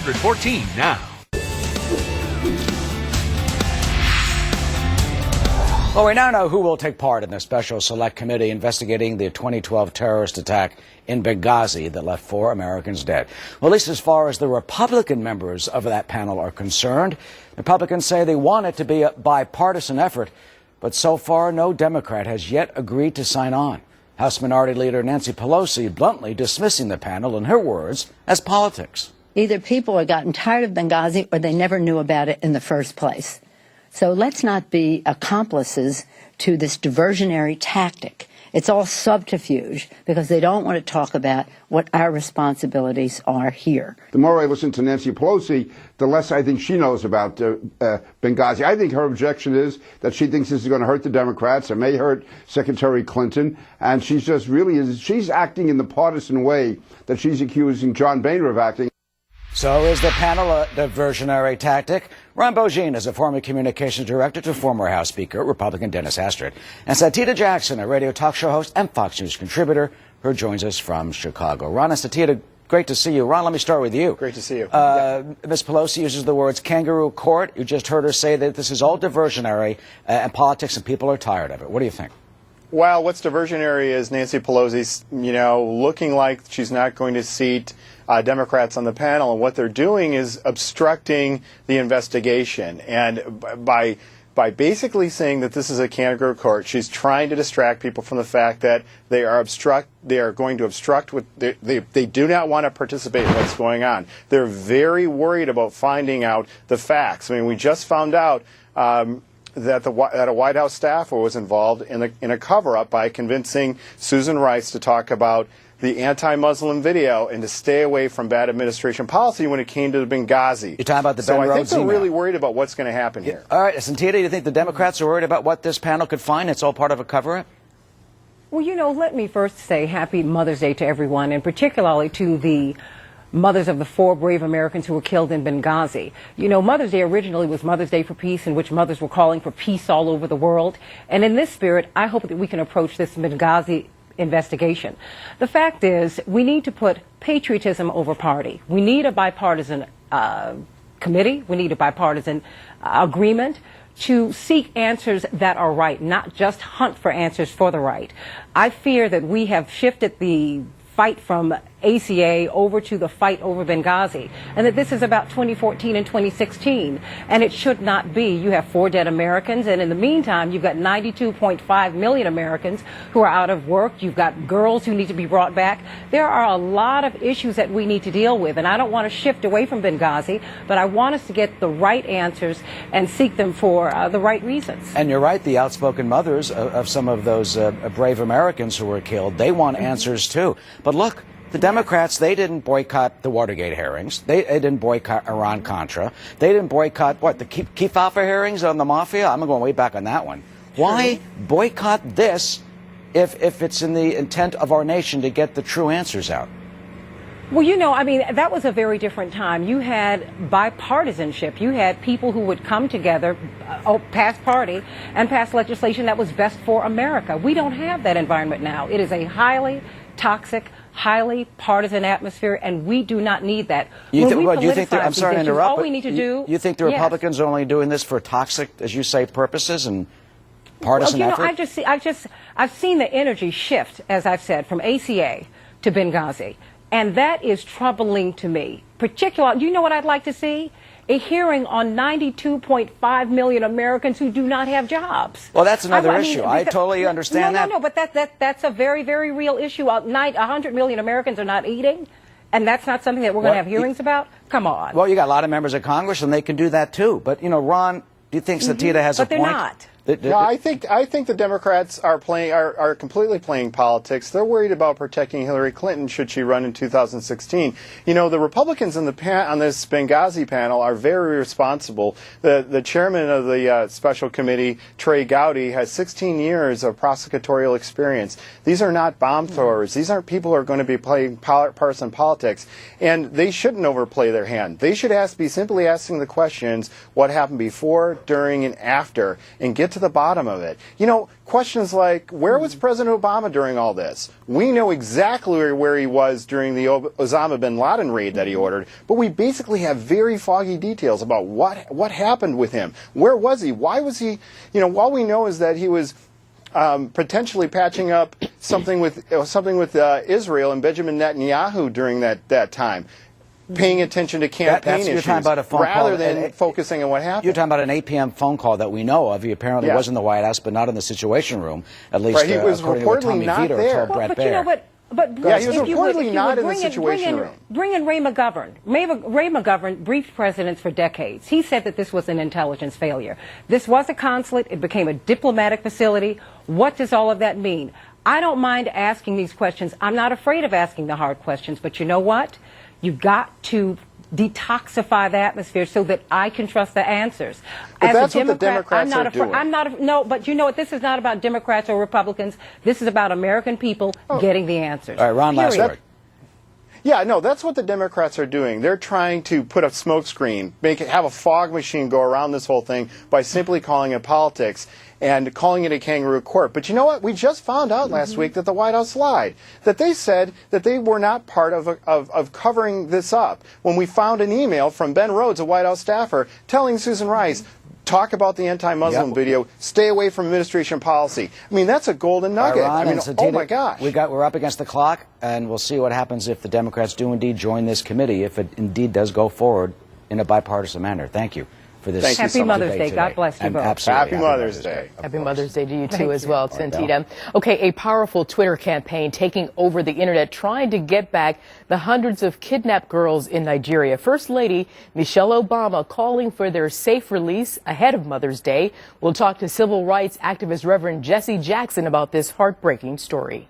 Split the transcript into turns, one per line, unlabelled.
114 now.
Well, we now know who will take part in the special select committee investigating the 2012 terrorist attack in Benghazi that left 4 Americans dead. Well, at least as far as the Republican members of that panel are concerned, Republicans say they want it to be a bipartisan effort, but so far no Democrat has yet agreed to sign on. House Minority Leader Nancy Pelosi bluntly dismissing the panel, in her words, as politics.
Either people have gotten tired of Benghazi or they never knew about it in the first place. So let's not be accomplices to this diversionary tactic. It's all subterfuge because they don't want to talk about what our responsibilities are here.
The more I listen to Nancy Pelosi, the less I think she knows about Benghazi. I think her objection is that she thinks this is going to hurt the Democrats. It may hurt Secretary Clinton. And she's just she's acting in the partisan way that she's accusing John Boehner of acting.
So is the panel a diversionary tactic? Ron Bonjean is a former communications director to former House Speaker, Republican Dennis Hastert. And Satita Jackson, a radio talk show host and Fox News contributor, who joins us from Chicago. Ron and Satita, great to see you. Ron, let me start with you.
Great to see you.
Ms. Pelosi uses the words kangaroo court. You just heard her say that this is all diversionary and politics and people are tired of it. What do you think?
Well, what's diversionary is Nancy Pelosi's, looking like she's not going to seat Democrats on the panel, and what they're doing is obstructing the investigation. And by basically saying that this is a kangaroo court, she's trying to distract people from the fact that they are going to obstruct they do not want to participate in what's going on. They're very worried about finding out the facts. I mean, we just found out that a White House staffer was involved in a cover-up by convincing Susan Rice to talk about the anti-Muslim video and to stay away from bad administration policy when it came to the Benghazi.
You're talking about the Ben
So I think
Rhodes
they're
email.
really worried about what's going to happen here.
All right, Satita, do you think the Democrats are worried about what this panel could find? It's all part of a cover-up?
Well, let me first say happy Mother's Day to everyone, and particularly to the mothers of the 4 brave Americans who were killed in Benghazi. Mother's Day originally was Mother's Day for Peace, in which mothers were calling for peace all over the world. And in this spirit, I hope that we can approach this Benghazi investigation. The fact is, we need to put patriotism over party. We need a bipartisan committee. We need a bipartisan agreement to seek answers that are right, not just hunt for answers for the right. I fear that we have shifted the fight from ACA over to the fight over Benghazi, and that this is about 2014 and 2016, and it should not be. You have 4 dead Americans, and in the meantime, you've got 92.5 million Americans who are out of work. You've got girls who need to be brought back. There are a lot of issues that we need to deal with, and I don't want to shift away from Benghazi, but I want us to get the right answers and seek them for the right reasons.
And you're right, the outspoken mothers of some of those brave Americans who were killed, they want answers too. But look, the Democrats, they didn't boycott the Watergate hearings. They didn't boycott Iran-Contra. They didn't boycott, the Kefauver hearings on the mafia? I'm going way back on that one. Why boycott this if it's in the intent of our nation to get the true answers out?
Well, that was a very different time. You had bipartisanship. You had people who would come together, past party, and pass legislation that was best for America. We don't have that environment now. It is a highly toxic, highly partisan atmosphere, and we do not need that.
I'm sorry to interrupt,
all we need to do.
You think the Republicans are only doing this for toxic, as you say, purposes and partisan effort?
I've seen the energy shift, as I've said, from ACA to Benghazi, and that is troubling to me. Particularly, you know what I'd like to see? A hearing on 92.5 million Americans who do not have jobs.
Well, that's another issue. I totally understand that.
No, but that's a very, very real issue. 100 million Americans are not eating, and that's not something that we're going to have hearings about? Come on.
Well, you got a lot of members of Congress, and they can do that too. But, Ron, do you think Satita has a point?
But they're not.
No, I think the Democrats are completely playing politics. They're worried about protecting Hillary Clinton should she run in 2016. The Republicans on this Benghazi panel are very responsible. The chairman of the special committee, Trey Gowdy, has 16 years of prosecutorial experience. These are not bomb throwers. These aren't people who are going to be playing partisan politics, and they shouldn't overplay their hand. They should be simply asking the questions: what happened before, during, and after, and get get to the bottom of it. You know, questions like, where was President Obama during all this? We know exactly where he was during the Osama bin Laden raid that he ordered, but we basically have very foggy details about what happened with him. Where was he? Why was he, you know, all we know is that he was potentially patching up something with Israel and Benjamin Netanyahu during that time, paying attention to campaign issues rather than focusing on what happened.
You're talking about an 8 p.m. phone call that we know of. He apparently was in the White House, but not in the Situation Room, at least
he was
according to what Tommy Vietor told Brett Baer.
You know what? But
yeah, he was reportedly not in the Situation Room.
Bring in Ray McGovern. Ray McGovern briefed presidents for decades. He said that this was an intelligence failure. This was a consulate. It became a diplomatic facility. What does all of that mean? I don't mind asking these questions. I'm not afraid of asking the hard questions. But you know what? You've got to detoxify the atmosphere so that I can trust the answers.
But that's what the Democrats are doing.
No, but you know what? This is not about Democrats or Republicans. This is about American people getting the answers.
All right, Ron, last word.
Yeah, no, that's what the Democrats are doing. They're trying to put a smokescreen, have a fog machine go around this whole thing by simply calling it politics and calling it a kangaroo court. But you know what? We just found out last week that the White House lied, that they said that they were not part of covering this up. When we found an email from Ben Rhodes, a White House staffer, telling Susan Rice, talk about the anti-Muslim video, stay away from administration policy. I mean, that's a golden nugget.
Ron,
I mean, oh my gosh.
We're up against the clock, and we'll see what happens if the Democrats do indeed join this committee, if it indeed does go forward in a bipartisan manner. Thank you for this.
Happy Mother's Day. God bless you both.
Absolutely.
Happy Mother's Day.
Happy Mother's Day to you too as well, Santita. Okay, a powerful Twitter campaign taking over the internet, trying to get back the hundreds of kidnapped girls in Nigeria. First Lady Michelle Obama calling for their safe release ahead of Mother's Day. We'll talk to civil rights activist Reverend Jesse Jackson about this heartbreaking story.